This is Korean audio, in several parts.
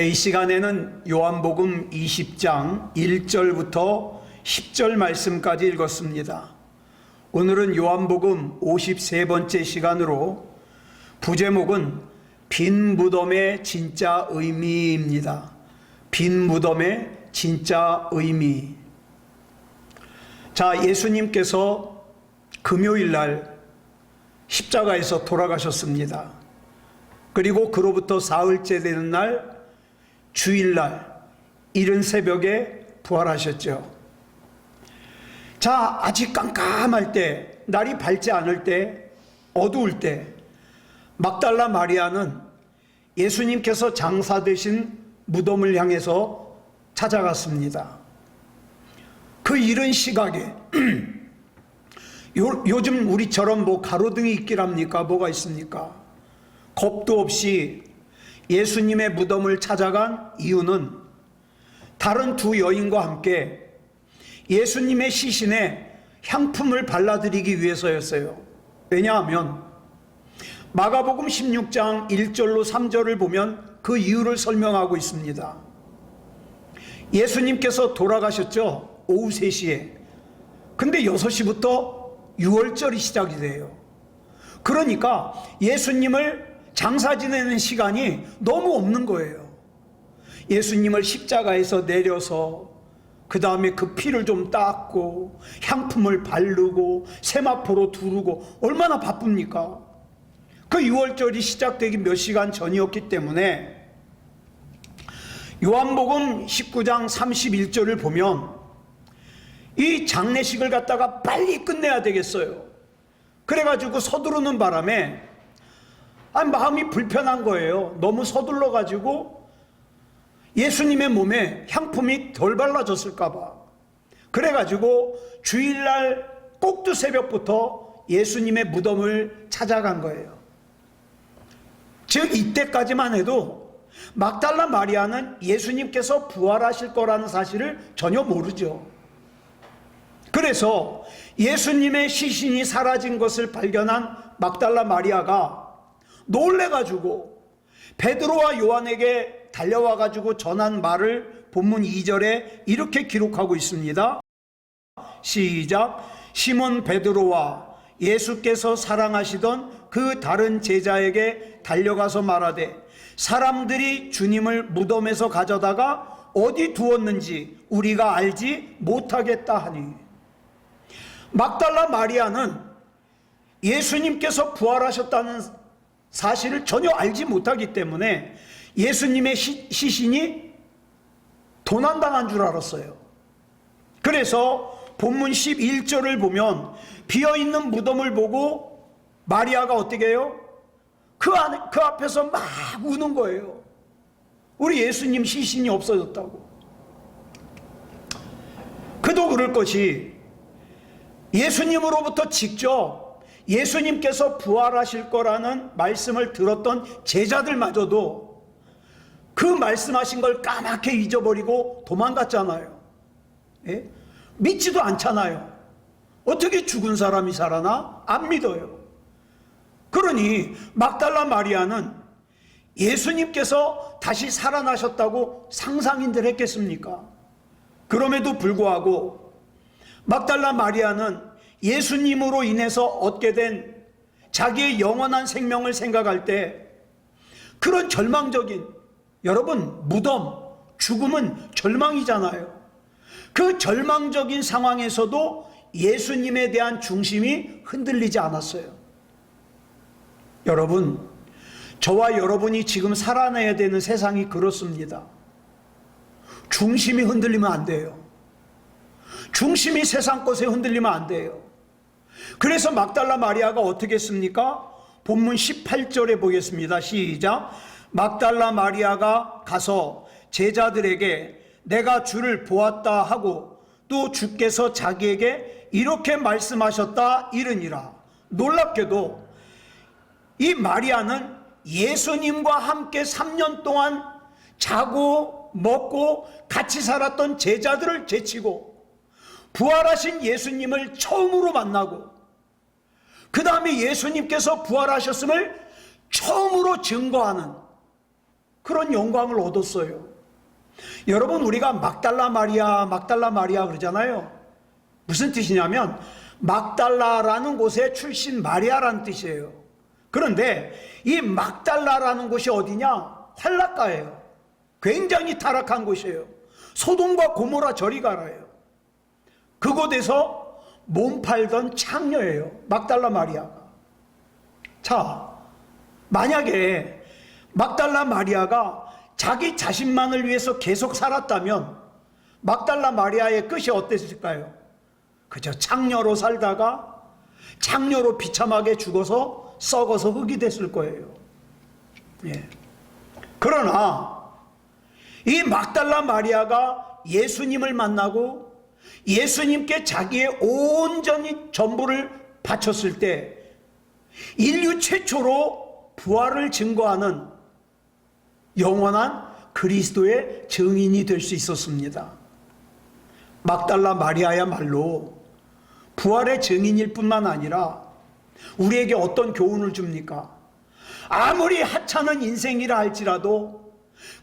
이 시간에는 요한복음 20장 1절부터 10절 말씀까지 읽었습니다. 오늘은 요한복음 53번째 시간으로 부제목은 빈 무덤의 진짜 의미입니다. 빈 무덤의 진짜 의미. 자, 예수님께서 금요일 날 십자가에서 돌아가셨습니다. 그리고 그로부터 사흘째 되는 날 주일날 이른 새벽에 부활하셨죠. 자, 아직 깜깜할 때, 날이 밝지 않을 때, 어두울 때 막달라 마리아는 예수님께서 장사되신 무덤을 향해서 찾아갔습니다. 그 이른 시각에 요즘 우리처럼 가로등이 있기랍니까? 뭐가 있습니까? 겁도 없이 예수님의 무덤을 찾아간 이유는 다른 두 여인과 함께 예수님의 시신에 향품을 발라드리기 위해서였어요. 왜냐하면 마가복음 16장 1절로 3절을 보면 그 이유를 설명하고 있습니다. 예수님께서 돌아가셨죠. 오후 3시에. 근데 6시부터 유월절이 시작이 돼요. 그러니까 예수님을 장사 지내는 시간이 너무 없는 거예요. 예수님을 십자가에서 내려서 그 다음에 그 피를 좀 닦고 향품을 바르고 세마포로 두르고 얼마나 바쁩니까? 그 유월절이 시작되기 몇 시간 전이었기 때문에 요한복음 19장 31절을 보면 이 장례식을 갖다가 빨리 끝내야 되겠어요. 그래가지고 서두르는 바람에 마음이 불편한 거예요. 너무 서둘러 가지고 예수님의 몸에 향품이 덜 발라졌을까 봐. 그래가지고 주일날 꼭두 새벽부터 예수님의 무덤을 찾아간 거예요. 즉 이때까지만 해도 막달라 마리아는 예수님께서 부활하실 거라는 사실을 전혀 모르죠. 그래서 예수님의 시신이 사라진 것을 발견한 막달라 마리아가 놀래가지고 베드로와 요한에게 달려와가지고 전한 말을 본문 2절에 이렇게 기록하고 있습니다. 시작. 시몬 베드로와 예수께서 사랑하시던 그 다른 제자에게 달려가서 말하되 사람들이 주님을 무덤에서 가져다가 어디 두었는지 우리가 알지 못하겠다 하니. 막달라 마리아는 예수님께서 부활하셨다는 사실을 전혀 알지 못하기 때문에 예수님의 시신이 도난당한 줄 알았어요. 그래서 본문 11절을 보면 비어있는 무덤을 보고 마리아가 어떻게 해요? 그 앞에서 막 우는 거예요. 우리 예수님 시신이 없어졌다고. 그도 그럴 것이 예수님으로부터 직접 예수님께서 부활하실 거라는 말씀을 들었던 제자들마저도 그 말씀하신 걸 까맣게 잊어버리고 도망갔잖아요. 예? 믿지도 않잖아요. 어떻게 죽은 사람이 살아나? 안 믿어요. 그러니 막달라 마리아는 예수님께서 다시 살아나셨다고 상상인들 했겠습니까? 그럼에도 불구하고 막달라 마리아는 예수님으로 인해서 얻게 된 자기의 영원한 생명을 생각할 때 그런 절망적인, 여러분 무덤, 죽음은 절망이잖아요. 그 절망적인 상황에서도 예수님에 대한 중심이 흔들리지 않았어요. 여러분, 저와 여러분이 지금 살아내야 되는 세상이 그렇습니다. 중심이 흔들리면 안 돼요. 중심이 세상 것에 흔들리면 안 돼요. 그래서 막달라 마리아가 어떻게 했습니까? 본문 18절에 보겠습니다. 시작. 막달라 마리아가 가서 제자들에게 내가 주를 보았다 하고 또 주께서 자기에게 이렇게 말씀하셨다 이르니라. 놀랍게도 이 마리아는 예수님과 함께 3년 동안 자고 먹고 같이 살았던 제자들을 제치고 부활하신 예수님을 처음으로 만나고 그 다음에 예수님께서 부활하셨음을 처음으로 증거하는 그런 영광을 얻었어요. 여러분, 우리가 막달라 마리아 그러잖아요. 무슨 뜻이냐면 막달라라는 곳의 출신 마리아라는 뜻이에요. 그런데 이 막달라라는 곳이 어디냐? 환락가예요. 굉장히 타락한 곳이에요. 소돔과 고모라 저리 가라예요. 그곳에서 몸 팔던 창녀예요, 막달라 마리아가. 자, 만약에 막달라 마리아가 자기 자신만을 위해서 계속 살았다면 막달라 마리아의 끝이 어땠을까요? 그저 창녀로 살다가 창녀로 비참하게 죽어서 썩어서 흙이 됐을 거예요. 예. 그러나 이 막달라 마리아가 예수님을 만나고 예수님께 자기의 온전히 전부를 바쳤을 때 인류 최초로 부활을 증거하는 영원한 그리스도의 증인이 될 수 있었습니다. 막달라 마리아야말로 부활의 증인일 뿐만 아니라 우리에게 어떤 교훈을 줍니까? 아무리 하찮은 인생이라 할지라도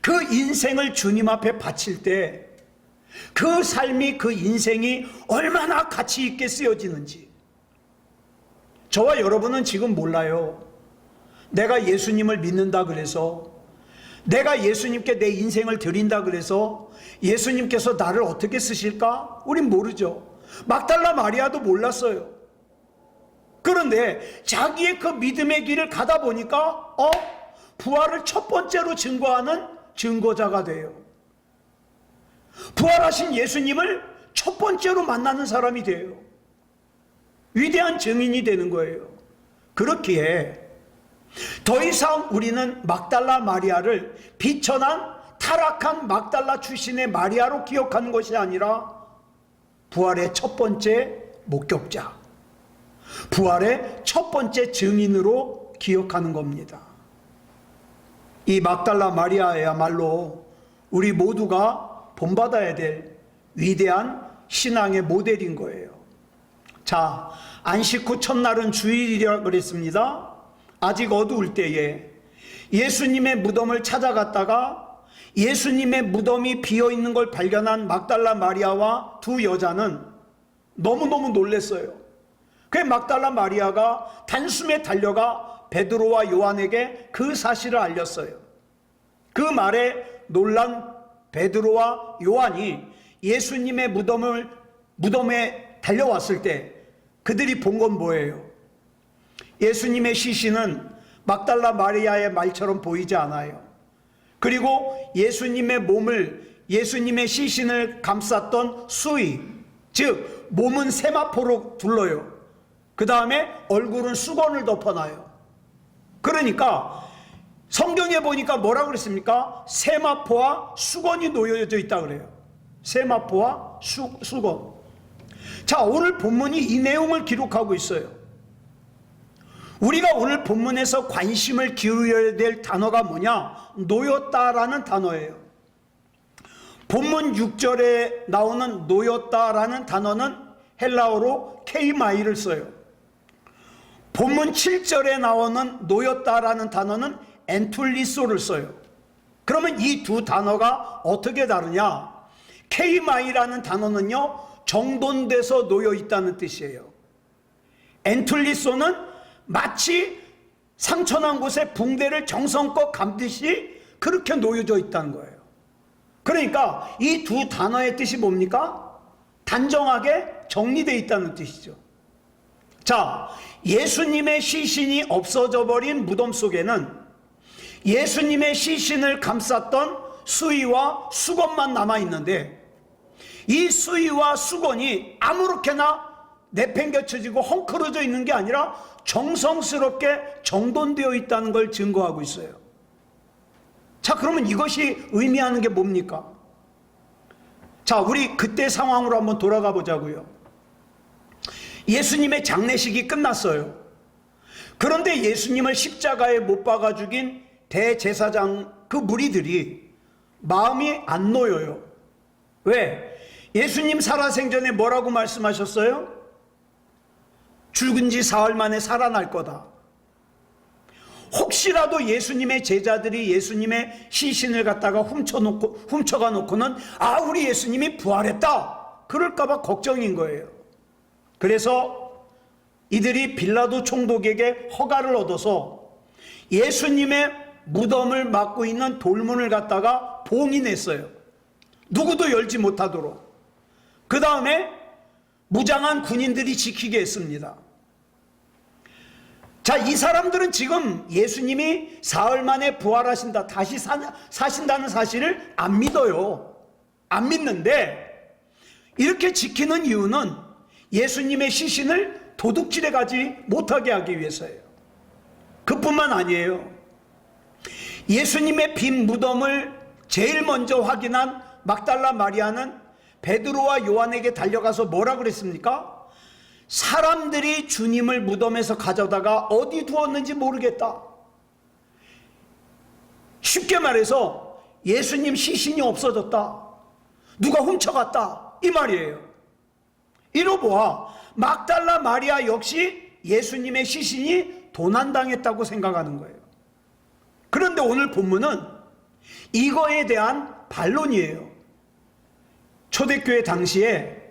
그 인생을 주님 앞에 바칠 때 그 삶이, 그 인생이 얼마나 가치 있게 쓰여지는지. 저와 여러분은 지금 몰라요. 내가 예수님을 믿는다 그래서, 내가 예수님께 내 인생을 드린다 그래서 예수님께서 나를 어떻게 쓰실까? 우린 모르죠. 막달라 마리아도 몰랐어요. 그런데 자기의 그 믿음의 길을 가다 보니까 부활을 첫 번째로 증거하는 증거자가 돼요. 부활하신 예수님을 첫 번째로 만나는 사람이 돼요. 위대한 증인이 되는 거예요. 그렇기에 더 이상 우리는 막달라 마리아를 비천한 타락한 막달라 출신의 마리아로 기억하는 것이 아니라 부활의 첫 번째 목격자, 부활의 첫 번째 증인으로 기억하는 겁니다. 이 막달라 마리아야말로 우리 모두가 본받아야 될 위대한 신앙의 모델인 거예요. 자, 안식 후 첫날은 주일이라 그랬습니다. 아직 어두울 때에 예수님의 무덤을 찾아갔다가 예수님의 무덤이 비어있는 걸 발견한 막달라 마리아와 두 여자는 너무너무 놀랐어요. 그 막달라 마리아가 단숨에 달려가 베드로와 요한에게 그 사실을 알렸어요. 그 말에 놀란 베드로와 요한이 예수님의 무덤에 달려왔을 때 그들이 본 건 뭐예요? 예수님의 시신은 막달라 마리아의 말처럼 보이지 않아요. 그리고 예수님의 몸을, 예수님의 시신을 감쌌던 수의, 즉 몸은 세마포로 둘러요. 그 다음에 얼굴은 수건을 덮어놔요. 그러니까 성경에 보니까 뭐라고 그랬습니까? 세마포와 수건이 놓여져 있다 그래요. 세마포와 수건. 자, 오늘 본문이 이 내용을 기록하고 있어요. 우리가 오늘 본문에서 관심을 기울여야 될 단어가 뭐냐? 놓였다라는 단어예요. 본문 6절에 나오는 놓였다라는 단어는 헬라어로 케이마이를 써요. 본문 7절에 나오는 놓였다라는 단어는 엔툴리소를 써요. 그러면 이 두 단어가 어떻게 다르냐? 케이마이라는 단어는요, 정돈돼서 놓여 있다는 뜻이에요. 엔툴리소는 마치 상처난 곳에 붕대를 정성껏 감듯이 그렇게 놓여져 있다는 거예요. 그러니까 이 두 단어의 뜻이 뭡니까? 단정하게 정리되어 있다는 뜻이죠. 자, 예수님의 시신이 없어져 버린 무덤 속에는 예수님의 시신을 감쌌던 수의와 수건만 남아있는데, 이 수의와 수건이 아무렇게나 내팽개쳐지고 헝클어져 있는 게 아니라 정성스럽게 정돈되어 있다는 걸 증거하고 있어요. 자, 그러면 이것이 의미하는 게 뭡니까? 자, 우리 그때 상황으로 한번 돌아가 보자고요. 예수님의 장례식이 끝났어요. 그런데 예수님을 십자가에 못 박아 죽인 대제사장 그 무리들이 마음이 안 놓여요. 왜? 예수님 살아생전에 뭐라고 말씀하셨어요? 죽은 지 사흘 만에 살아날 거다. 혹시라도 예수님의 제자들이 예수님의 시신을 갖다가 훔쳐가 놓고는 우리 예수님이 부활했다 그럴까봐 걱정인 거예요. 그래서 이들이 빌라도 총독에게 허가를 얻어서 예수님의 무덤을 막고 있는 돌문을 갖다가 봉인했어요. 누구도 열지 못하도록. 그 다음에 무장한 군인들이 지키게 했습니다. 자, 이 사람들은 지금 예수님이 사흘 만에 부활하신다, 다시 사신다는 사실을 안 믿어요. 안 믿는데 이렇게 지키는 이유는 예수님의 시신을 도둑질해 가지 못하게 하기 위해서예요. 그뿐만 아니에요. 예수님의 빈 무덤을 제일 먼저 확인한 막달라 마리아는 베드로와 요한에게 달려가서 뭐라 그랬습니까? 사람들이 주님을 무덤에서 가져다가 어디 두었는지 모르겠다. 쉽게 말해서 예수님 시신이 없어졌다, 누가 훔쳐갔다, 이 말이에요. 이러보아 막달라 마리아 역시 예수님의 시신이 도난당했다고 생각하는 거예요. 그런데 오늘 본문은 이거에 대한 반론이에요. 초대교회 당시에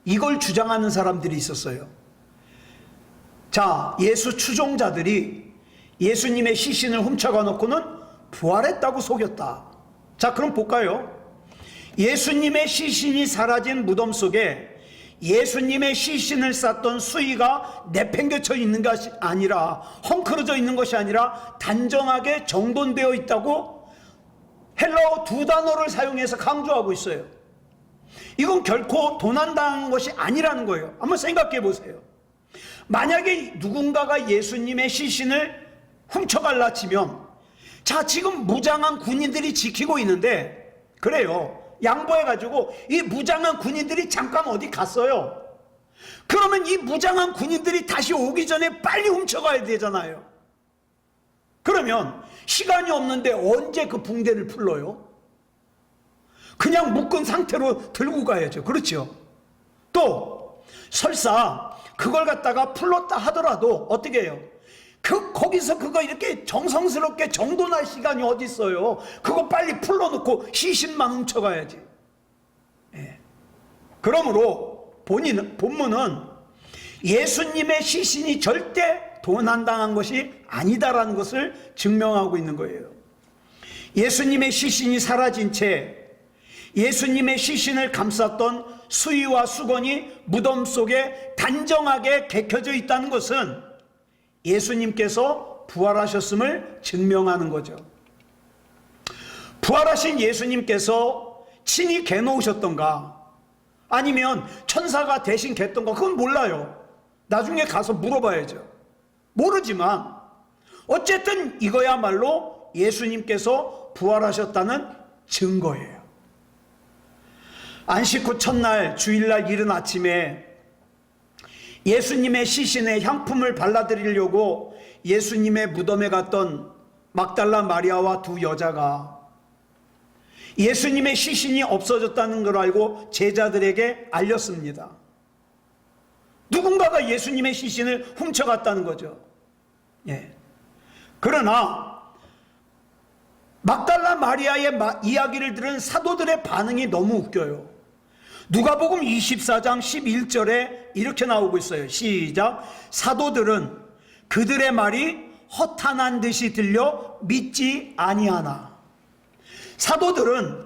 이걸 주장하는 사람들이 있었어요. 자, 예수 추종자들이 예수님의 시신을 훔쳐가 놓고는 부활했다고 속였다. 자, 그럼 볼까요? 예수님의 시신이 사라진 무덤 속에 예수님의 시신을 쌌던 수의가 내팽개쳐 있는 것이 아니라, 헝클어져 있는 것이 아니라 단정하게 정돈되어 있다고 헬라어 두 단어를 사용해서 강조하고 있어요. 이건 결코 도난당한 것이 아니라는 거예요. 한번 생각해 보세요. 만약에 누군가가 예수님의 시신을 훔쳐갈라 치면, 자, 지금 무장한 군인들이 지키고 있는데, 그래요, 양보해가지고 이 무장한 군인들이 잠깐 어디 갔어요. 그러면 이 무장한 군인들이 다시 오기 전에 빨리 훔쳐가야 되잖아요. 그러면 시간이 없는데 언제 그 붕대를 풀러요? 그냥 묶은 상태로 들고 가야죠. 그렇죠? 또 설사 그걸 갖다가 풀렀다 하더라도 어떻게 해요? 거기서 그거 이렇게 정성스럽게 정돈할 시간이 어디 있어요? 그거 빨리 풀러놓고 시신만 훔쳐가야지. 예. 그러므로 본문은 예수님의 시신이 절대 도난당한 것이 아니다라는 것을 증명하고 있는 거예요. 예수님의 시신이 사라진 채 예수님의 시신을 감쌌던 수의와 수건이 무덤 속에 단정하게 개켜져 있다는 것은 예수님께서 부활하셨음을 증명하는 거죠. 부활하신 예수님께서 친히 개놓으셨던가 아니면 천사가 대신 갰던가 그건 몰라요. 나중에 가서 물어봐야죠. 모르지만 어쨌든 이거야말로 예수님께서 부활하셨다는 증거예요. 안식 후 첫날 주일날 이른 아침에 예수님의 시신에 향품을 발라드리려고 예수님의 무덤에 갔던 막달라 마리아와 두 여자가 예수님의 시신이 없어졌다는 걸 알고 제자들에게 알렸습니다. 누군가가 예수님의 시신을 훔쳐갔다는 거죠. 예. 그러나 막달라 마리아의 이야기를 들은 사도들의 반응이 너무 웃겨요. 누가복음 24장 11절에 이렇게 나오고 있어요. 시작. 사도들은 그들의 말이 허탄한 듯이 들려 믿지 아니하나. 사도들은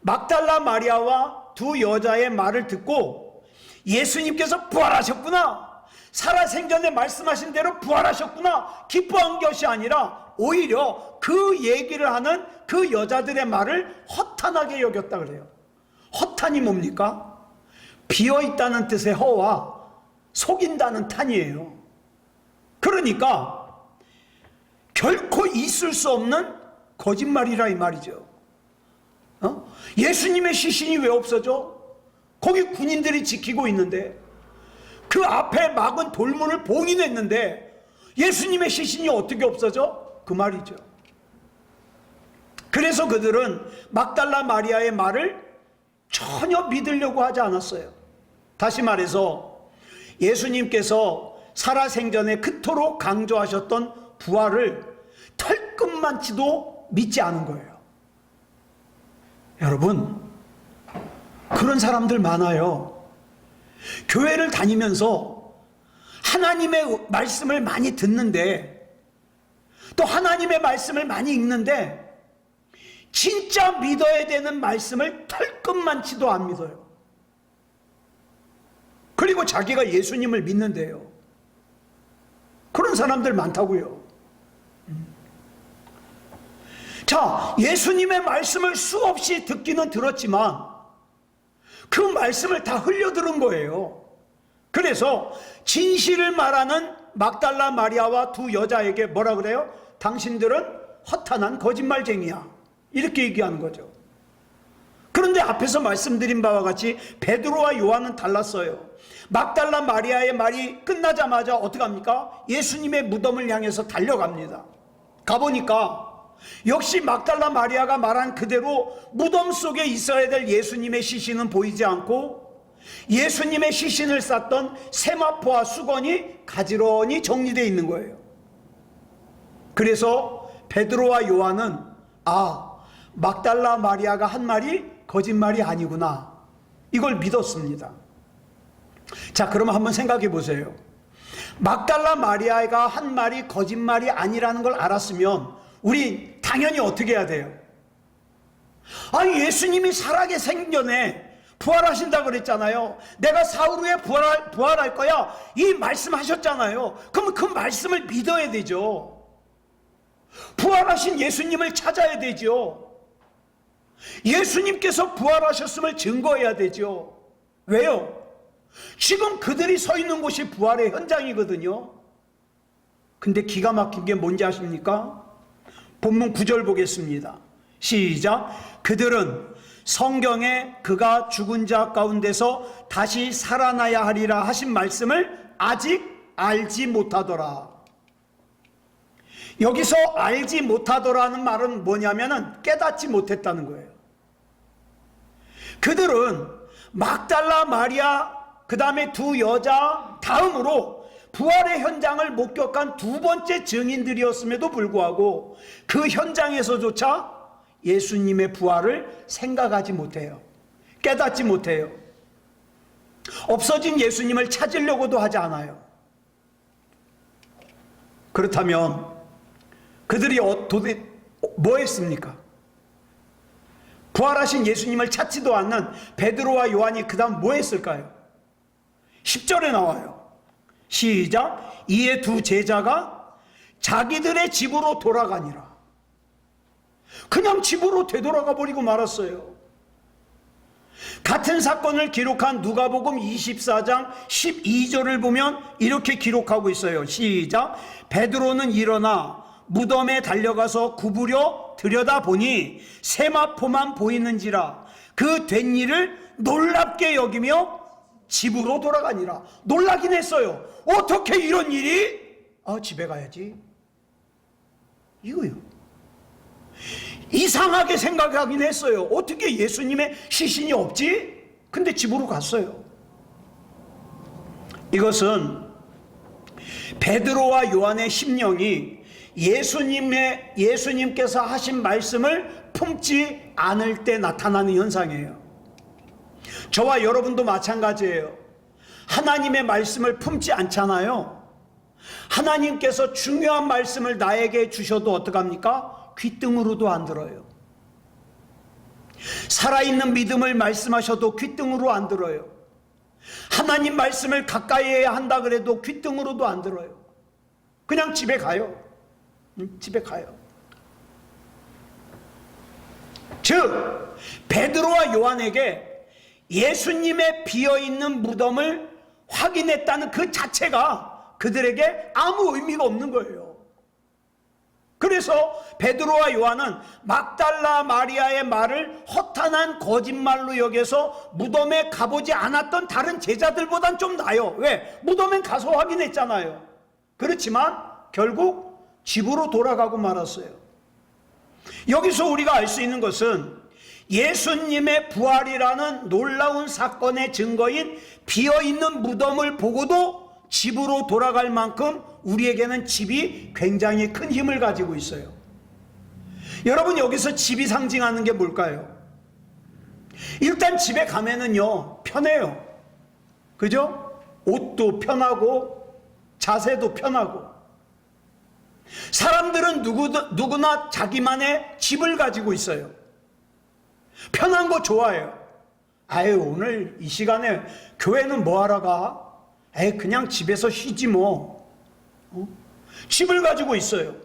막달라 마리아와 두 여자의 말을 듣고 예수님께서 부활하셨구나, 살아생전에 말씀하신 대로 부활하셨구나 기뻐한 것이 아니라 오히려 그 얘기를 하는 그 여자들의 말을 허탄하게 여겼다 그래요. 허탄이 뭡니까? 비어있다는 뜻의 허와 속인다는 탄이에요. 그러니까 결코 있을 수 없는 거짓말이라 이 말이죠. 예수님의 시신이 왜 없어져? 거기 군인들이 지키고 있는데, 그 앞에 막은 돌문을 봉인했는데 예수님의 시신이 어떻게 없어져? 그 말이죠. 그래서 그들은 막달라 마리아의 말을 전혀 믿으려고 하지 않았어요. 다시 말해서 예수님께서 살아생전에 그토록 강조하셨던 부활을 털끝만치도 믿지 않은 거예요. 여러분, 그런 사람들 많아요. 교회를 다니면서 하나님의 말씀을 많이 듣는데, 또 하나님의 말씀을 많이 읽는데 진짜 믿어야 되는 말씀을 털끝만치도 안 믿어요. 그리고 자기가 예수님을 믿는데요. 그런 사람들 많다고요. 자, 예수님의 말씀을 수없이 듣기는 들었지만 그 말씀을 다 흘려들은 거예요. 그래서 진실을 말하는 막달라 마리아와 두 여자에게 뭐라 그래요? 당신들은 허탄한 거짓말쟁이야, 이렇게 얘기하는 거죠. 그런데 앞에서 말씀드린 바와 같이 베드로와 요한은 달랐어요. 막달라 마리아의 말이 끝나자마자 어떻게 합니까? 예수님의 무덤을 향해서 달려갑니다. 가보니까 역시 막달라 마리아가 말한 그대로 무덤 속에 있어야 될 예수님의 시신은 보이지 않고 예수님의 시신을 쌌던 세마포와 수건이 가지런히 정리되어 있는 거예요. 그래서 베드로와 요한은 막달라 마리아가 한 말이 거짓말이 아니구나, 이걸 믿었습니다. 자, 그러면 한번 생각해 보세요. 막달라 마리아가 한 말이 거짓말이 아니라는 걸 알았으면 우리 당연히 어떻게 해야 돼요? 예수님이 살아계신 전에 부활하신다 그랬잖아요. 내가 사흘 후에 부활할 거야, 이 말씀하셨잖아요. 그러면 그 말씀을 믿어야 되죠. 부활하신 예수님을 찾아야 되죠. 예수님께서 부활하셨음을 증거해야 되죠. 왜요? 지금 그들이 서 있는 곳이 부활의 현장이거든요. 근데 기가 막힌 게 뭔지 아십니까? 본문 9절 보겠습니다. 시작. 그들은 성경에 그가 죽은 자 가운데서 다시 살아나야 하리라 하신 말씀을 아직 알지 못하더라. 여기서 알지 못하더라는 말은 뭐냐면은 깨닫지 못했다는 거예요. 그들은 막달라 마리아, 그 다음에 두 여자 다음으로 부활의 현장을 목격한 두 번째 증인들이었음에도 불구하고 그 현장에서조차 예수님의 부활을 생각하지 못해요. 깨닫지 못해요. 없어진 예수님을 찾으려고도 하지 않아요. 그렇다면 그들이 도대체 뭐 했습니까? 부활하신 예수님을 찾지도 않는 베드로와 요한이 그 다음 뭐 했을까요? 10절에 나와요. 시작. 이에 두 제자가 자기들의 집으로 돌아가니라. 그냥 집으로 되돌아가 버리고 말았어요. 같은 사건을 기록한 누가복음 24장 12절을 보면 이렇게 기록하고 있어요. 시작. 베드로는 일어나 무덤에 달려가서 굽으려 들여다보니 세마포만 보이는지라 그 된 일을 놀랍게 여기며 집으로 돌아가니라. 놀라긴 했어요. 어떻게 이런 일이? 집에 가야지, 이거요. 이상하게 생각하긴 했어요. 어떻게 예수님의 시신이 없지? 근데 집으로 갔어요. 이것은 베드로와 요한의 심령이 예수님께서 하신 말씀을 품지 않을 때 나타나는 현상이에요. 저와 여러분도 마찬가지예요. 하나님의 말씀을 품지 않잖아요. 하나님께서 중요한 말씀을 나에게 주셔도 어떡합니까? 귓등으로도 안 들어요. 살아있는 믿음을 말씀하셔도 귓등으로 안 들어요. 하나님 말씀을 가까이 해야 한다 그래도 귓등으로도 안 들어요. 그냥 집에 가요. 집에 가요. 즉 베드로와 요한에게 예수님의 비어있는 무덤을 확인했다는 그 자체가 그들에게 아무 의미가 없는 거예요. 그래서 베드로와 요한은 막달라 마리아의 말을 허탄한 거짓말로 여겨서 무덤에 가보지 않았던 다른 제자들보단 좀 나아요. 왜? 무덤엔 가서 확인했잖아요. 그렇지만 결국 집으로 돌아가고 말았어요. 여기서 우리가 알 수 있는 것은 예수님의 부활이라는 놀라운 사건의 증거인 비어있는 무덤을 보고도 집으로 돌아갈 만큼 우리에게는 집이 굉장히 큰 힘을 가지고 있어요. 여러분, 여기서 집이 상징하는 게 뭘까요? 일단 집에 가면은요, 편해요. 그죠? 옷도 편하고 자세도 편하고. 사람들은 누구나 자기만의 집을 가지고 있어요. 편한 거 좋아해요. 아유, 오늘 이 시간에 교회는 뭐 하러 가? 에이, 그냥 집에서 쉬지 뭐. 집을 가지고 있어요.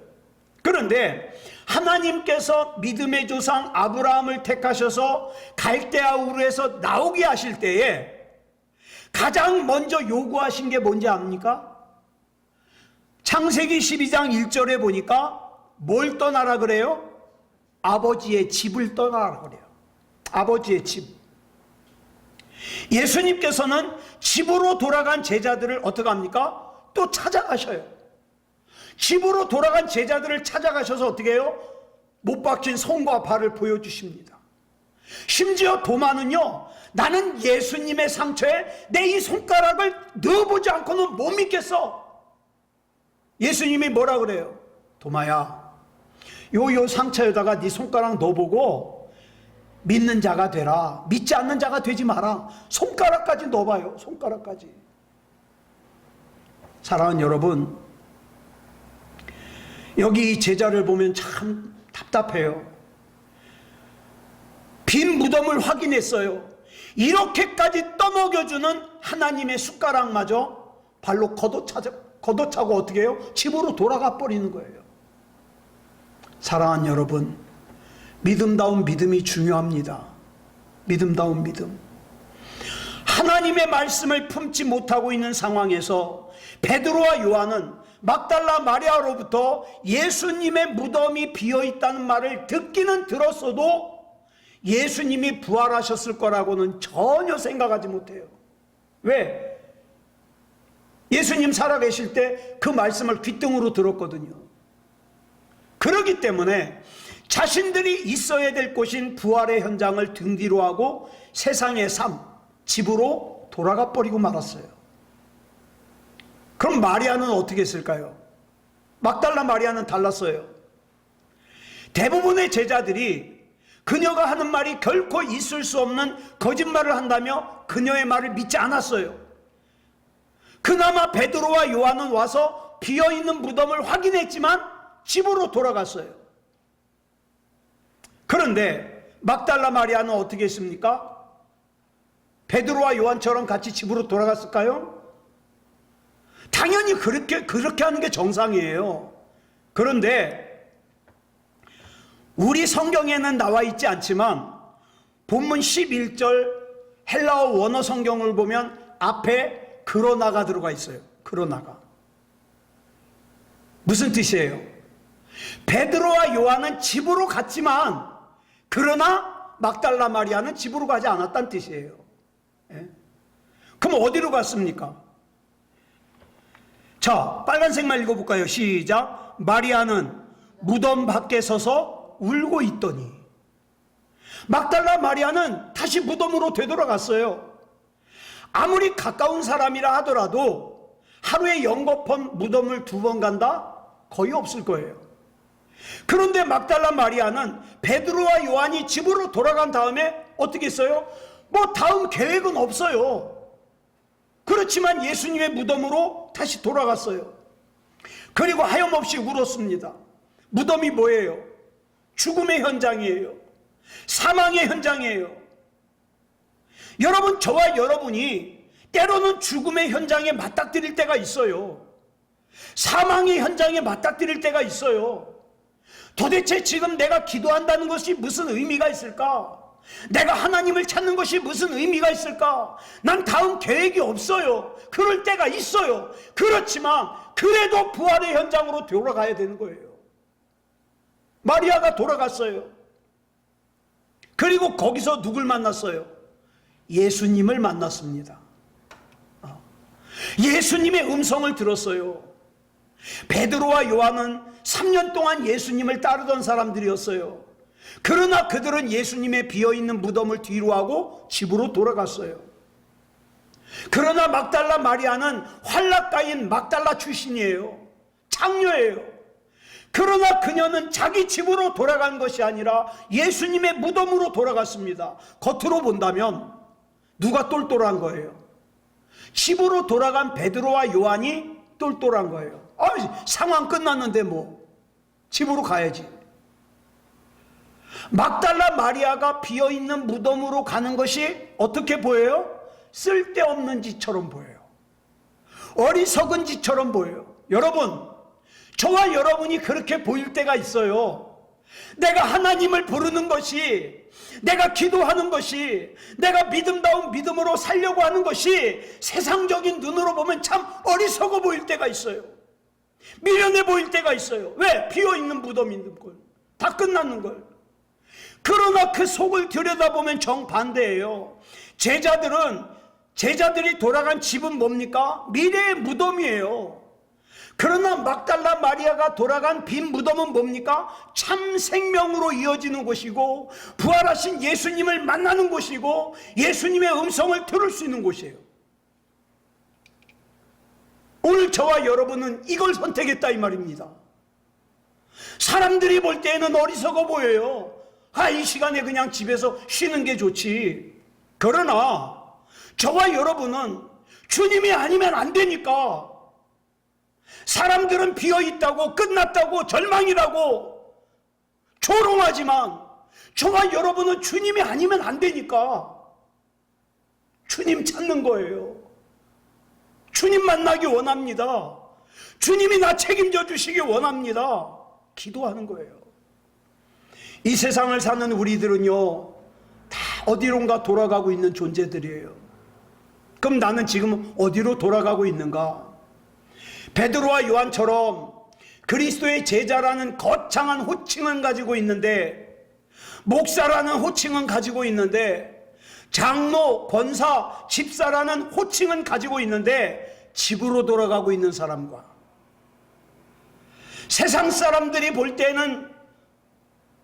그런데 하나님께서 믿음의 조상 아브라함을 택하셔서 갈대아 우르에서 나오게 하실 때에 가장 먼저 요구하신 게 뭔지 압니까? 창세기 12장 1절에 보니까 뭘 떠나라 그래요? 아버지의 집을 떠나라 그래요. 아버지의 집. 예수님께서는 집으로 돌아간 제자들을 어떻게 합니까? 또 찾아가셔요. 집으로 돌아간 제자들을 찾아가셔서 어떻게 해요? 못 박힌 손과 발을 보여주십니다. 심지어 도마는요, 나는 예수님의 상처에 내 이 손가락을 넣어보지 않고는 못 믿겠어. 예수님이 뭐라 그래요? 도마야, 요 상처에다가 네 손가락 넣어보고 믿는 자가 되라. 믿지 않는 자가 되지 마라. 손가락까지 넣어봐요. 손가락까지. 사랑하는 여러분, 여기 이 제자를 보면 참 답답해요. 빈 무덤을 확인했어요. 이렇게까지 떠먹여주는 하나님의 숟가락마저 발로 걷어차고 어떻게 해요? 집으로 돌아가 버리는 거예요. 사랑하는 여러분, 믿음다운 믿음이 중요합니다. 믿음다운 믿음. 하나님의 말씀을 품지 못하고 있는 상황에서 베드로와 요한은 막달라 마리아로부터 예수님의 무덤이 비어있다는 말을 듣기는 들었어도 예수님이 부활하셨을 거라고는 전혀 생각하지 못해요. 왜? 예수님 살아계실 때 그 말씀을 귓등으로 들었거든요. 그렇기 때문에 자신들이 있어야 될 곳인 부활의 현장을 등 뒤로 하고 세상의 삶, 집으로 돌아가 버리고 말았어요. 그럼 마리아는 어떻게 했을까요? 막달라 마리아는 달랐어요. 대부분의 제자들이 그녀가 하는 말이 결코 있을 수 없는 거짓말을 한다며 그녀의 말을 믿지 않았어요. 그나마 베드로와 요한은 와서 비어있는 무덤을 확인했지만 집으로 돌아갔어요. 그런데 막달라 마리아는 어떻게 했습니까? 베드로와 요한처럼 같이 집으로 돌아갔을까요? 당연히 그렇게 하는 게 정상이에요. 그런데 우리 성경에는 나와 있지 않지만 본문 11절 헬라어 원어 성경을 보면 앞에 그러나가 들어가 있어요. 그러나가. 무슨 뜻이에요? 베드로와 요한은 집으로 갔지만 그러나 막달라 마리아는 집으로 가지 않았다는 뜻이에요. 예? 그럼 어디로 갔습니까? 자, 빨간색만 읽어볼까요? 시작. 마리아는 무덤 밖에 서서 울고 있더니. 막달라 마리아는 다시 무덤으로 되돌아갔어요. 아무리 가까운 사람이라 하더라도 하루에 영겁한 무덤을 2번 간다? 거의 없을 거예요. 그런데 막달라 마리아는 베드로와 요한이 집으로 돌아간 다음에 어떻게 했어요? 뭐 다음 계획은 없어요. 그렇지만 예수님의 무덤으로 다시 돌아갔어요. 그리고 하염없이 울었습니다. 무덤이 뭐예요? 죽음의 현장이에요. 사망의 현장이에요. 여러분, 저와 여러분이 때로는 죽음의 현장에 맞닥뜨릴 때가 있어요. 사망의 현장에 맞닥뜨릴 때가 있어요. 도대체 지금 내가 기도한다는 것이 무슨 의미가 있을까? 내가 하나님을 찾는 것이 무슨 의미가 있을까? 난 다음 계획이 없어요. 그럴 때가 있어요. 그렇지만 그래도 부활의 현장으로 돌아가야 되는 거예요. 마리아가 돌아갔어요. 그리고 거기서 누굴 만났어요? 예수님을 만났습니다. 예수님의 음성을 들었어요. 베드로와 요한은 3년 동안 예수님을 따르던 사람들이었어요. 그러나 그들은 예수님의 비어있는 무덤을 뒤로 하고 집으로 돌아갔어요. 그러나 막달라 마리아는 환락가인 막달라 출신이에요. 창녀예요. 그러나 그녀는 자기 집으로 돌아간 것이 아니라 예수님의 무덤으로 돌아갔습니다. 겉으로 본다면 누가 똘똘한 거예요? 집으로 돌아간 베드로와 요한이 똘똘한 거예요. 상황 끝났는데 뭐 집으로 가야지. 막달라 마리아가 비어있는 무덤으로 가는 것이 어떻게 보여요? 쓸데없는 짓처럼 보여요. 어리석은 짓처럼 보여요. 여러분, 저와 여러분이 그렇게 보일 때가 있어요. 내가 하나님을 부르는 것이, 내가 기도하는 것이, 내가 믿음다운 믿음으로 살려고 하는 것이 세상적인 눈으로 보면 참 어리석어 보일 때가 있어요. 미련해 보일 때가 있어요. 왜? 비어있는 무덤이 있는 걸. 다 끝났는 걸. 그러나 그 속을 들여다보면 정반대예요. 제자들이 돌아간 집은 뭡니까? 미래의 무덤이에요. 그러나 막달라 마리아가 돌아간 빈 무덤은 뭡니까? 참 생명으로 이어지는 곳이고 부활하신 예수님을 만나는 곳이고 예수님의 음성을 들을 수 있는 곳이에요. 오늘 저와 여러분은 이걸 선택했다 이 말입니다. 사람들이 볼 때에는 어리석어 보여요. 이 시간에 그냥 집에서 쉬는 게 좋지. 그러나 저와 여러분은 주님이 아니면 안 되니까, 사람들은 비어있다고 끝났다고 절망이라고 조롱하지만 저와 여러분은 주님이 아니면 안 되니까 주님 찾는 거예요. 주님 만나기 원합니다. 주님이 나 책임져 주시기 원합니다. 기도하는 거예요. 이 세상을 사는 우리들은요, 다 어디론가 돌아가고 있는 존재들이에요. 그럼 나는 지금 어디로 돌아가고 있는가? 베드로와 요한처럼 그리스도의 제자라는 거창한 호칭은 가지고 있는데, 목사라는 호칭은 가지고 있는데, 장로, 권사, 집사라는 호칭은 가지고 있는데 집으로 돌아가고 있는 사람과, 세상 사람들이 볼 때는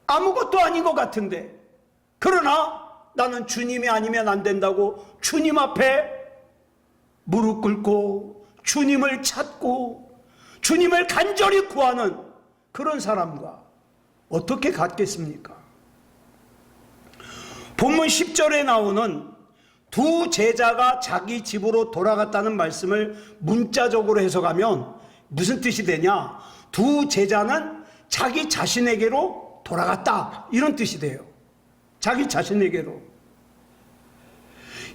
아무것도 아닌 것 같은데, 그러나 나는 주님이 아니면 안 된다고 주님 앞에 무릎 꿇고 주님을 찾고 주님을 간절히 구하는 그런 사람과 어떻게 같겠습니까? 본문 10절에 나오는 두 제자가 자기 집으로 돌아갔다는 말씀을 문자적으로 해석하면 무슨 뜻이 되냐? 두 제자는 자기 자신에게로 돌아갔다, 이런 뜻이 돼요. 자기 자신에게로.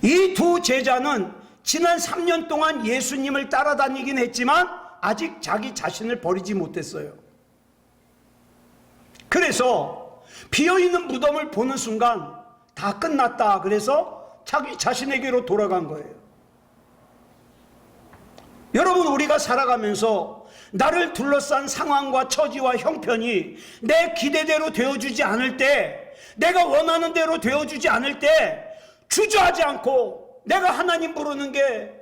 이 두 제자는 지난 3년 동안 예수님을 따라다니긴 했지만 아직 자기 자신을 버리지 못했어요. 그래서 비어있는 무덤을 보는 순간 다 끝났다, 그래서 자기 자신에게로 돌아간 거예요. 여러분, 우리가 살아가면서 나를 둘러싼 상황과 처지와 형편이 내 기대대로 되어주지 않을 때, 내가 원하는 대로 되어주지 않을 때 주저하지 않고 내가 하나님 부르는 게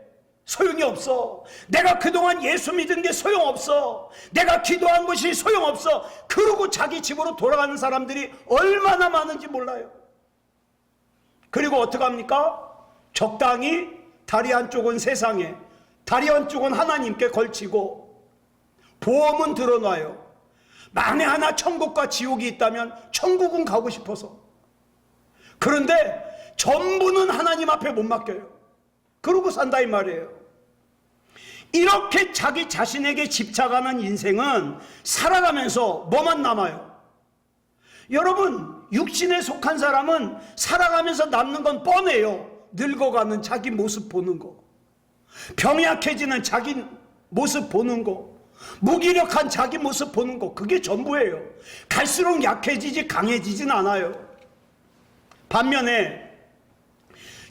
소용이 없어, 내가 그동안 예수 믿은 게 소용없어, 내가 기도한 것이 소용없어, 그러고 자기 집으로 돌아가는 사람들이 얼마나 많은지 몰라요. 그리고 어떡합니까? 적당히 다리 한쪽은 세상에, 다리 한쪽은 하나님께 걸치고 보험은 들어놔요. 만에 하나 천국과 지옥이 있다면 천국은 가고 싶어서. 그런데 전부는 하나님 앞에 못 맡겨요. 그러고 산다 이 말이에요. 이렇게 자기 자신에게 집착하는 인생은 살아가면서 뭐만 남아요? 여러분, 육신에 속한 사람은 살아가면서 남는 건 뻔해요. 늙어가는 자기 모습 보는 거, 병약해지는 자기 모습 보는 거, 무기력한 자기 모습 보는 거, 그게 전부예요. 갈수록 약해지지 강해지진 않아요. 반면에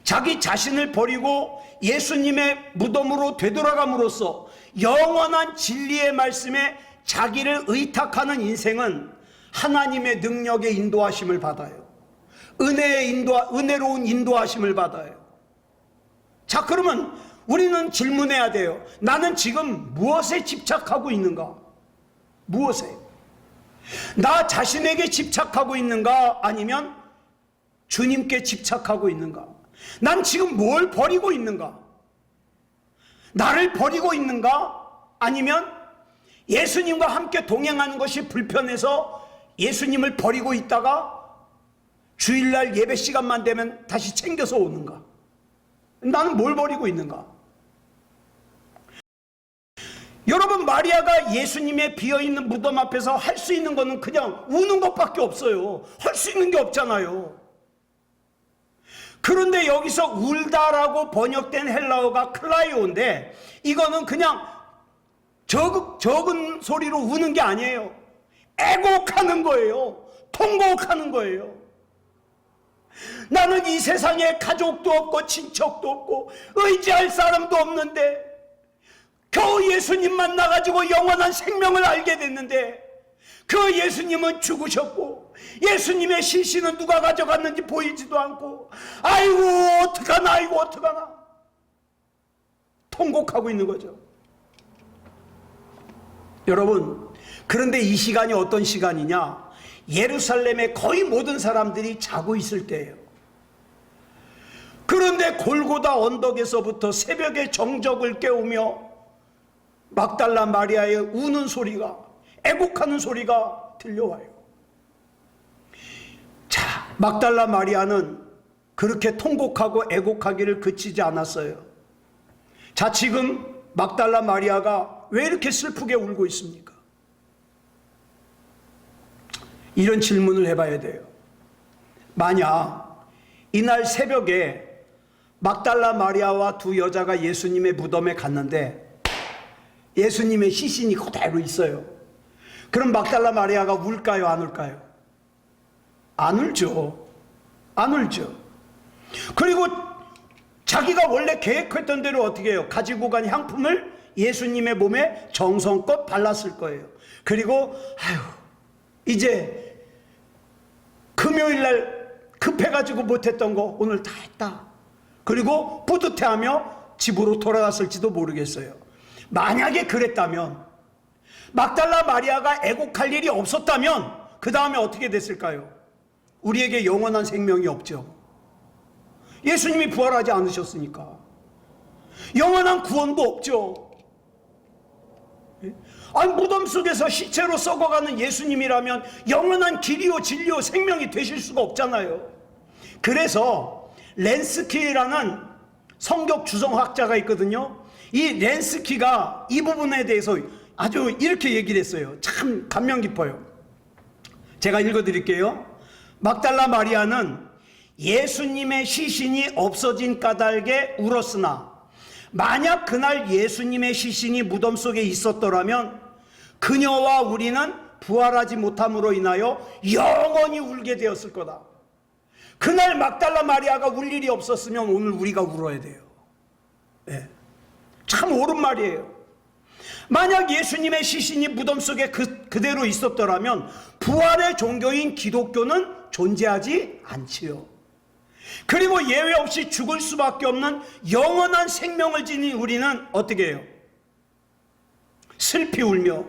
자기 자신을 버리고 예수님의 무덤으로 되돌아감으로써 영원한 진리의 말씀에 자기를 의탁하는 인생은 하나님의 능력의 인도하심을 받아요. 은혜로운 인도하심을 받아요. 자, 그러면 우리는 질문해야 돼요. 나는 지금 무엇에 집착하고 있는가? 무엇에? 나 자신에게 집착하고 있는가? 아니면 주님께 집착하고 있는가? 난 지금 뭘 버리고 있는가? 나를 버리고 있는가? 아니면 예수님과 함께 동행하는 것이 불편해서 예수님을 버리고 있다가 주일날 예배 시간만 되면 다시 챙겨서 오는가? 나는 뭘 버리고 있는가? 여러분, 마리아가 예수님의 비어있는 무덤 앞에서 할 수 있는 거는 그냥 우는 것밖에 없어요. 할 수 있는 게 없잖아요. 그런데 여기서 울다라고 번역된 헬라어가 클라이오인데 이거는 그냥 적은 소리로 우는 게 아니에요. 애곡하는 거예요. 통곡하는 거예요. 나는 이 세상에 가족도 없고 친척도 없고 의지할 사람도 없는데 겨우 예수님 만나가지고 영원한 생명을 알게 됐는데 그 예수님은 죽으셨고 예수님의 시신은 누가 가져갔는지 보이지도 않고 아이고 어떡하나 아이고 어떡하나 통곡하고 있는 거죠. 여러분, 그런데 이 시간이 어떤 시간이냐? 예루살렘의 거의 모든 사람들이 자고 있을 때예요. 그런데 골고다 언덕에서부터 새벽의 정적을 깨우며 막달라 마리아의 우는 소리가, 애곡하는 소리가 들려와요. 자, 막달라 마리아는 그렇게 통곡하고 애곡하기를 그치지 않았어요. 자, 지금 막달라 마리아가 왜 이렇게 슬프게 울고 있습니까? 이런 질문을 해봐야 돼요. 만약 이날 새벽에 막달라 마리아와 두 여자가 예수님의 무덤에 갔는데 예수님의 시신이 그대로 있어요. 그럼 막달라 마리아가 울까요, 안 울까요? 안 울죠. 안 울죠. 그리고 자기가 원래 계획했던 대로 어떻게 해요? 가지고 간 향품을 예수님의 몸에 정성껏 발랐을 거예요. 그리고 아유, 이제 금요일날 급해가지고 못했던 거 오늘 다 했다. 그리고 뿌듯해하며 집으로 돌아갔을지도 모르겠어요. 만약에 그랬다면, 막달라 마리아가 애곡할 일이 없었다면 그 다음에 어떻게 됐을까요? 우리에게 영원한 생명이 없죠. 예수님이 부활하지 않으셨으니까 영원한 구원도 없죠. 아니, 무덤 속에서 시체로 썩어가는 예수님이라면 영원한 길이요 진리요 생명이 되실 수가 없잖아요. 그래서 렌스키라는 성격 주성학자가 있거든요. 이 렌스키가 이 부분에 대해서 아주 이렇게 얘기를 했어요. 참 감명 깊어요. 제가 읽어드릴게요. 막달라 마리아는 예수님의 시신이 없어진 까닭에 울었으나 만약 그날 예수님의 시신이 무덤 속에 있었더라면 그녀와 우리는 부활하지 못함으로 인하여 영원히 울게 되었을 거다. 그날 막달라 마리아가 울 일이 없었으면 오늘 우리가 울어야 돼요. 네. 참 옳은 말이에요. 만약 예수님의 시신이 무덤 속에 그대로 있었더라면 부활의 종교인 기독교는 존재하지 않지요. 그리고 예외 없이 죽을 수밖에 없는 영원한 생명을 지닌 우리는 어떻게 해요? 슬피 울며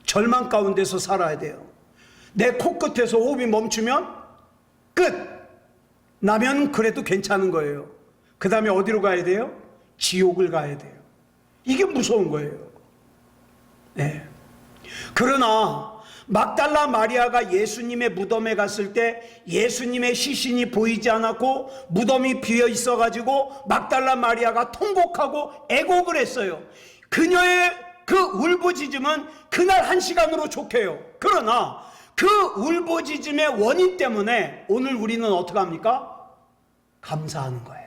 절망 가운데서 살아야 돼요. 내 코끝에서 호흡이 멈추면 끝! 나면 그래도 괜찮은 거예요. 그 다음에 어디로 가야 돼요? 지옥을 가야 돼요. 이게 무서운 거예요. 네. 그러나 막달라 마리아가 예수님의 무덤에 갔을 때 예수님의 시신이 보이지 않았고 무덤이 비어 있어가지고 막달라 마리아가 통곡하고 애곡을 했어요. 그녀의 그 울부짖음은 그날 한 시간으로 족해요. 그러나 그 울부짖음의 원인 때문에 오늘 우리는 어떻게 합니까? 감사하는 거예요.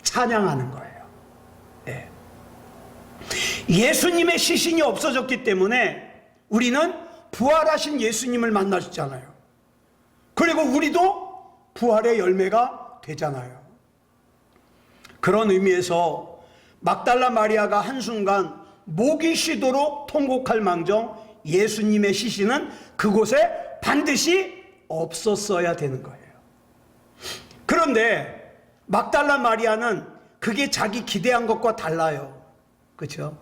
찬양하는 거예요. 네. 예수님의 시신이 없어졌기 때문에 우리는 부활하신 예수님을 만났잖아요. 그리고 우리도 부활의 열매가 되잖아요. 그런 의미에서 막달라 마리아가 한순간 목이 쉬도록 통곡할 망정 예수님의 시신은 그곳에 반드시 없었어야 되는 거예요. 그런데 막달라 마리아는 그게 자기 기대한 것과 달라요. 그렇죠?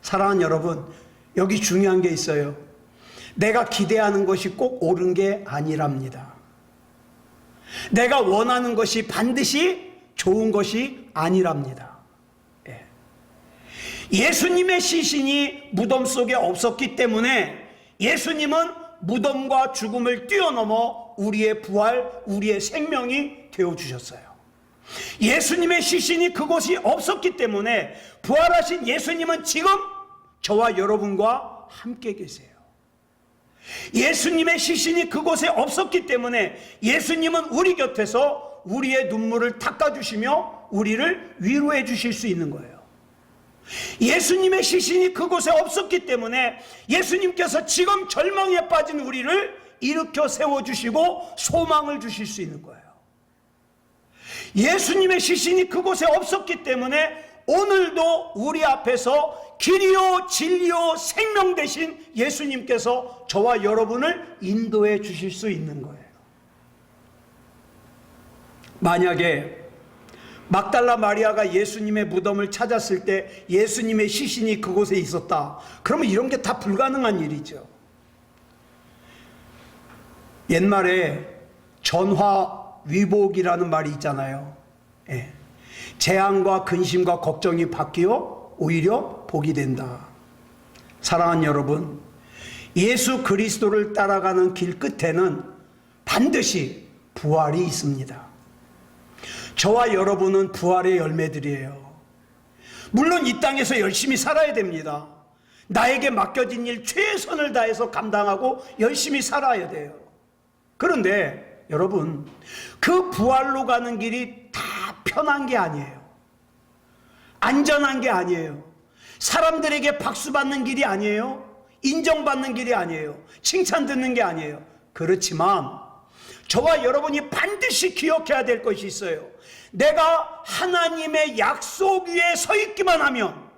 사랑하는 여러분, 여기 중요한 게 있어요. 내가 기대하는 것이 꼭 옳은 게 아니랍니다. 내가 원하는 것이 반드시 좋은 것이 아니랍니다. 예. 예수님의 시신이 무덤 속에 없었기 때문에 예수님은 무덤과 죽음을 뛰어넘어 우리의 부활, 우리의 생명이 되어주셨어요. 예수님의 시신이 그곳이 없었기 때문에 부활하신 예수님은 지금 저와 여러분과 함께 계세요. 예수님의 시신이 그곳에 없었기 때문에 예수님은 우리 곁에서 우리의 눈물을 닦아주시며 우리를 위로해 주실 수 있는 거예요. 예수님의 시신이 그곳에 없었기 때문에 예수님께서 지금 절망에 빠진 우리를 일으켜 세워주시고 소망을 주실 수 있는 거예요. 예수님의 시신이 그곳에 없었기 때문에 오늘도 우리 앞에서 길이요 진리요 생명 되신 예수님께서 저와 여러분을 인도해 주실 수 있는 거예요. 만약에 막달라 마리아가 예수님의 무덤을 찾았을 때 예수님의 시신이 그곳에 있었다, 그러면 이런 게 다 불가능한 일이죠. 옛말에 전화위복이라는 말이 있잖아요. 예. 재앙과 근심과 걱정이 바뀌어 오히려 복이 된다. 사랑하는 여러분, 예수 그리스도를 따라가는 길 끝에는 반드시 부활이 있습니다. 저와 여러분은 부활의 열매들이에요. 물론 이 땅에서 열심히 살아야 됩니다. 나에게 맡겨진 일 최선을 다해서 감당하고 열심히 살아야 돼요. 그런데 여러분, 그 부활로 가는 길이 다 편한 게 아니에요. 안전한 게 아니에요. 사람들에게 박수 받는 길이 아니에요. 인정받는 길이 아니에요. 칭찬 듣는 게 아니에요. 그렇지만 저와 여러분이 반드시 기억해야 될 것이 있어요. 내가 하나님의 약속 위에 서 있기만 하면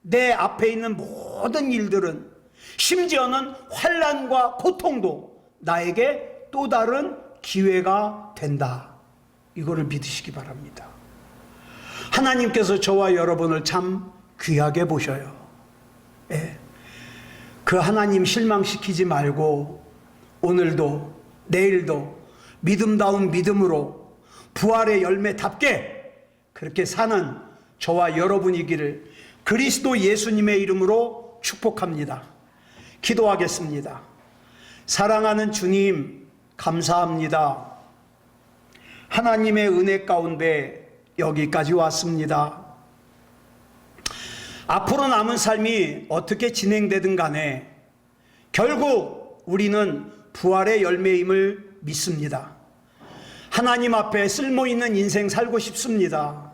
내 앞에 있는 모든 일들은, 심지어는 환난과 고통도 나에게 또 다른 기회가 된다. 이거를 믿으시기 바랍니다. 하나님께서 저와 여러분을 참 귀하게 보셔요. 예. 그 하나님 실망시키지 말고 오늘도 내일도 믿음다운 믿음으로 부활의 열매답게 그렇게 사는 저와 여러분이기를 그리스도 예수님의 이름으로 축복합니다. 기도하겠습니다. 사랑하는 주님, 감사합니다. 하나님의 은혜 가운데 여기까지 왔습니다. 앞으로 남은 삶이 어떻게 진행되든 간에 결국 우리는 부활의 열매임을 믿습니다. 하나님 앞에 쓸모있는 인생 살고 싶습니다.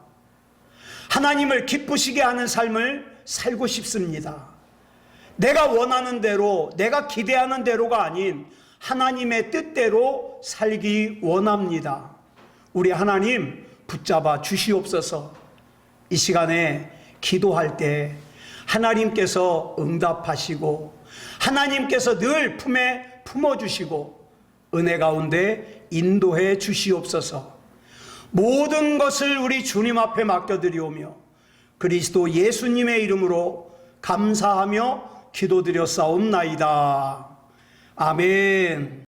하나님을 기쁘시게 하는 삶을 살고 싶습니다. 내가 원하는 대로, 내가 기대하는 대로가 아닌 하나님의 뜻대로 살기 원합니다. 우리 하나님 붙잡아 주시옵소서. 이 시간에 기도할 때 하나님께서 응답하시고 하나님께서 늘 품에 품어주시고 은혜 가운데 인도해 주시옵소서. 모든 것을 우리 주님 앞에 맡겨드리오며 그리스도 예수님의 이름으로 감사하며 기도드렸사옵나이다. 아멘.